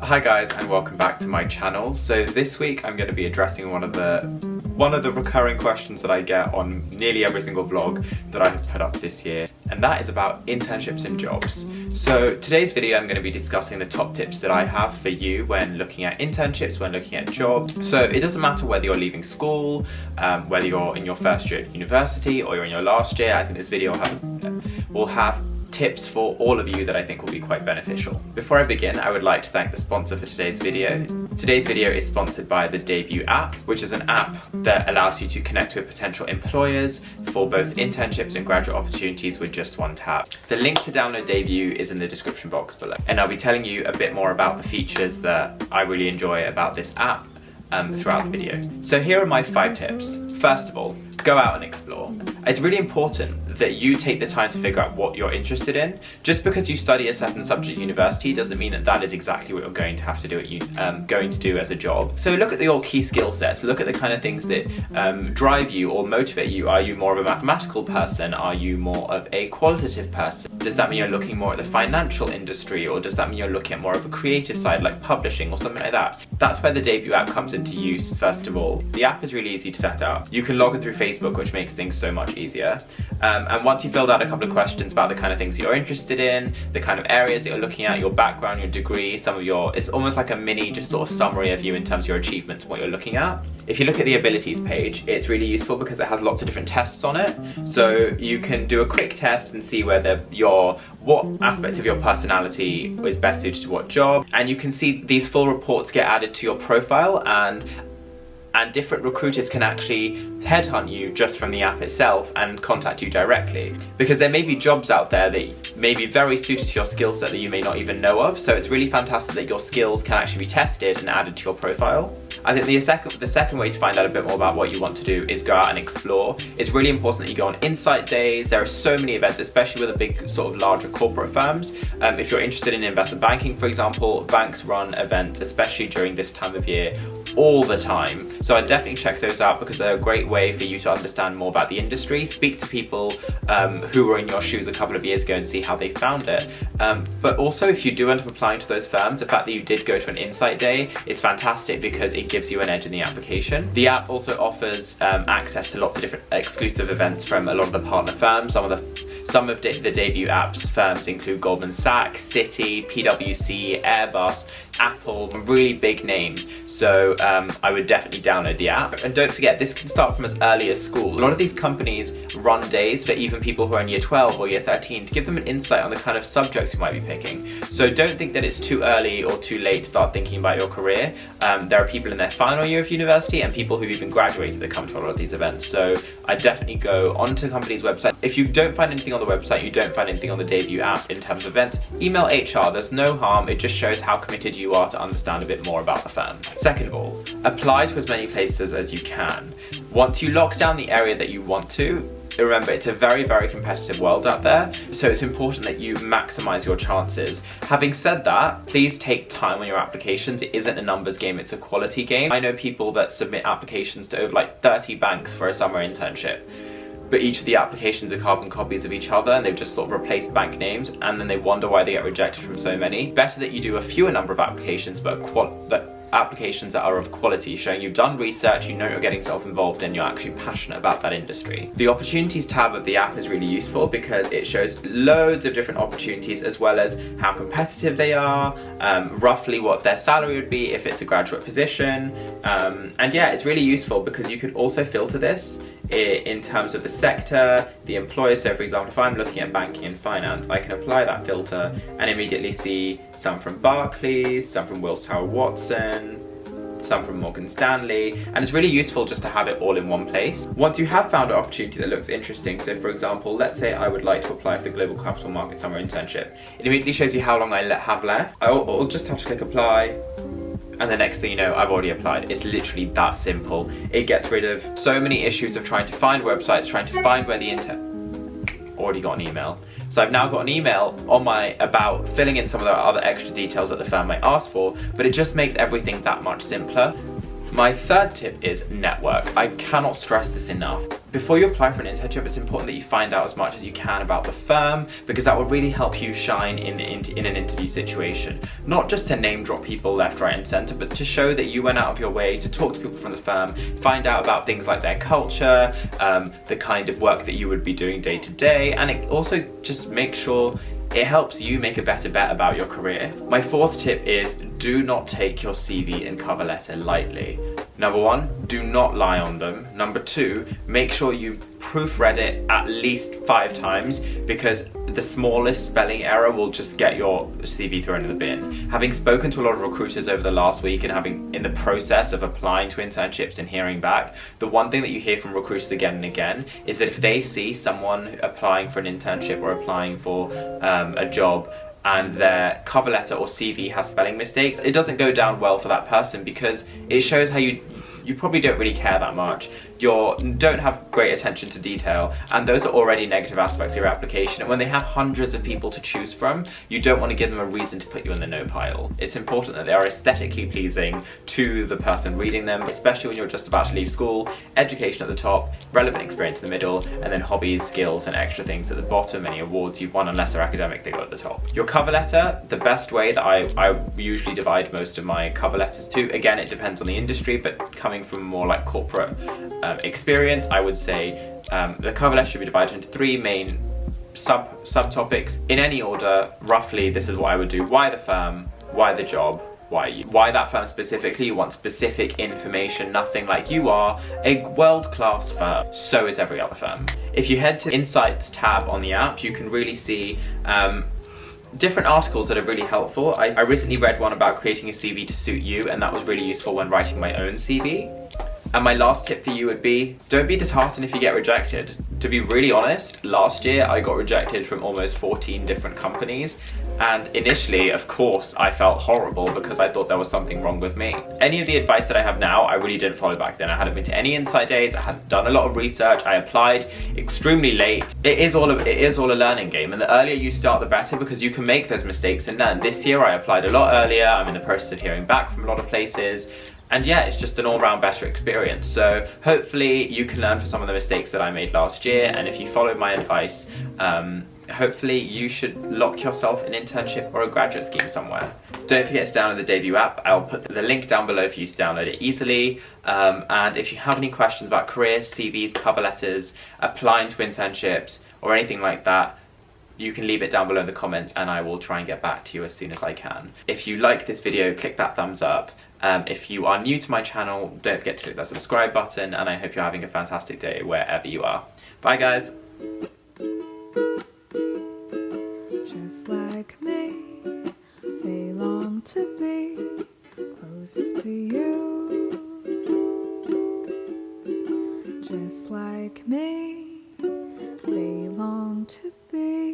Hi guys, and welcome back to my channel. So this week I'm going to be addressing one of the recurring questions that I get on nearly every single vlog that I have put up this year, and that is about internships and jobs. So today's video I'm going to be discussing the top tips that I have for you when looking at internships, when looking at jobs. So it doesn't matter whether you're leaving school, whether you're in your first year at university or you're in your last year. I think this video will have tips for all of you that I think will be quite beneficial. Before I begin, I would like to thank the sponsor for today's video. Today's video is sponsored by the Debut app, which is an app that allows you to connect with potential employers for both internships and graduate opportunities with just one tap. The link to download Debut is in the description box below, and I'll be telling you a bit more about the features that I really enjoy about this app throughout the video. So here are my 5 tips. First of all, go out and explore. It's really important that you take the time to figure out what you're interested in. Just because you study a certain subject at university doesn't mean that that is exactly what you're going to have to do as a job. So look at your key skill sets. Look at the kind of things that drive you or motivate you. Are you more of a mathematical person? Are you more of a qualitative person? Does that mean you're looking more at the financial industry, or does that mean you're looking at more of a creative side like publishing or something like that? That's where the Debut app comes into use. First of all, the app is really easy to set up. You can log in through Facebook, which makes things so much easier. And once you've filled out a couple of questions about the kind of things that you're interested in, the kind of areas that you're looking at, your background, your degree, it's almost like a mini just sort of summary of you in terms of your achievements and what you're looking at. If you look at the abilities page, it's really useful because it has lots of different tests on it. So you can do a quick test and see whether what aspect of your personality is best suited to what job. And you can see these full reports get added to your profile, and different recruiters can actually headhunt you just from the app itself and contact you directly, because there may be jobs out there that may be very suited to your skill set that you may not even know of. So it's really fantastic that your skills can actually be tested and added to your profile. I think the second way to find out a bit more about what you want to do is go out and explore. It's really important that you go on insight days. There are so many events, especially with the big sort of larger corporate firms. If you're interested in investment banking, for example, banks run events, especially during this time of year, all the time. So I'd definitely check those out because they're a great way for you to understand more about the industry, speak to people who were in your shoes a couple of years ago and see how they found it. But also, if you do end up applying to those firms, the fact that you did go to an insight day is fantastic because it gives you an edge in the application. The app also offers access to lots of different exclusive events from a lot of the partner firms. Some of the Debut app's firms include Goldman Sachs, Citi, PwC, Airbus, Apple, really big names. So I would definitely download the app. And don't forget, this can start from as early as school. A lot of these companies run days for even people who are in year 12 or year 13 to give them an insight on the kind of subjects you might be picking. So don't think that it's too early or too late to start thinking about your career. There are people in their final year of university and people who've even graduated that come to a lot of these events. So I definitely go onto companies' website. If you don't find anything on the website, you don't find anything on the Debut app in terms of events, email HR. There's no harm. It just shows how committed you are to understand a bit more about the firm. Second of all, apply to as many places as you can. Once you lock down the area that you want to, remember, it's a very, very competitive world out there, so it's important that you maximize your chances. Having said that, please take time on your applications. It isn't a numbers game, it's a quality game. I know people that submit applications to over like 30 banks for a summer internship, but each of the applications are carbon copies of each other and they've just sort of replaced bank names, and then they wonder why they get rejected from so many. Better that you do a fewer number of applications, but applications that are of quality, showing you've done research, you know you're getting self-involved and you're actually passionate about that industry. The opportunities tab of the app is really useful because it shows loads of different opportunities, as well as how competitive they are, roughly what their salary would be if it's a graduate position, and yeah, it's really useful because you could also filter this in terms of the sector, the employer. So for example, if I'm looking at banking and finance, I can apply that filter and immediately see some from Barclays, some from Willis Towers Watson, some from Morgan Stanley, and it's really useful just to have it all in one place. Once you have found an opportunity that looks interesting, so for example, let's say I would like to apply for the Global Capital Market Summer Internship, it immediately shows you how long I have left. I'll just have to click apply, and the next thing you know, I've already applied. It's literally that simple. It gets rid of so many issues of trying to find websites, trying to find where the already got an email. So I've now got an email about filling in some of the other extra details that the firm might ask for, but it just makes everything that much simpler. My third tip is network. I cannot stress this enough. Before you apply for an internship, it's important that you find out as much as you can about the firm, because that will really help you shine in an interview situation. Not just to name drop people left, right and centre, but to show that you went out of your way to talk to people from the firm, find out about things like their culture, the kind of work that you would be doing day to day, and it also just make sure it helps you make a better bet about your career. My fourth tip is do not take your CV and cover letter lightly. Number one, do not lie on them. Number two, make sure you proofread it at least 5 times, because the smallest spelling error will just get your CV thrown in the bin. Having spoken to a lot of recruiters over the last week and having in the process of applying to internships and hearing back, the one thing that you hear from recruiters again and again is that if they see someone applying for an internship or applying for a job and their cover letter or CV has spelling mistakes, it doesn't go down well for that person, because it shows how you probably don't really care that much. You don't have great attention to detail, and those are already negative aspects of your application, and when they have hundreds of people to choose from, you don't want to give them a reason to put you in the no pile. It's important that they are aesthetically pleasing to the person reading them, especially when you're just about to leave school. Education at the top, relevant experience in the middle, and then hobbies, skills and extra things at the bottom. Any awards you've won unless they're academic, they go at the top. Your cover letter, the best way that I usually divide most of my cover letters to, again it depends on the industry, but coming from more like corporate experience, I would say the cover letter should be divided into 3 main subtopics. In any order, roughly, this is what I would do. Why the firm? Why the job? Why you? Why that firm specifically? You want specific information, nothing like you are a world-class firm. So is every other firm. If you head to the Insights tab on the app, you can really see different articles that are really helpful. I recently read one about creating a CV to suit you, and that was really useful when writing my own CV. And my last tip for you would be, don't be disheartened if you get rejected. To be really honest, last year I got rejected from almost 14 different companies, and initially, of course, I felt horrible because I thought there was something wrong with me. Any of the advice that I have now, I really didn't follow back then. I hadn't been to any insight days, I hadn't done a lot of research, I applied extremely late. It is all a learning game, and the earlier you start, the better, because you can make those mistakes and learn. This year I applied a lot earlier, I'm in the process of hearing back from a lot of places, and yeah, it's just an all-round better experience. So hopefully you can learn from some of the mistakes that I made last year, and if you follow my advice, hopefully you should lock yourself an internship or a graduate scheme somewhere. Don't forget to download the Debut app. I'll put the link down below for you to download it easily. And if you have any questions about careers, CVs, cover letters, applying to internships, or anything like that, you can leave it down below in the comments and I will try and get back to you as soon as I can. If you like this video, click that thumbs up. If you are new to my channel, don't forget to click that subscribe button, and I hope you're having a fantastic day wherever you are. Bye guys! Just like me, they long to be close to you. Just like me, they long to be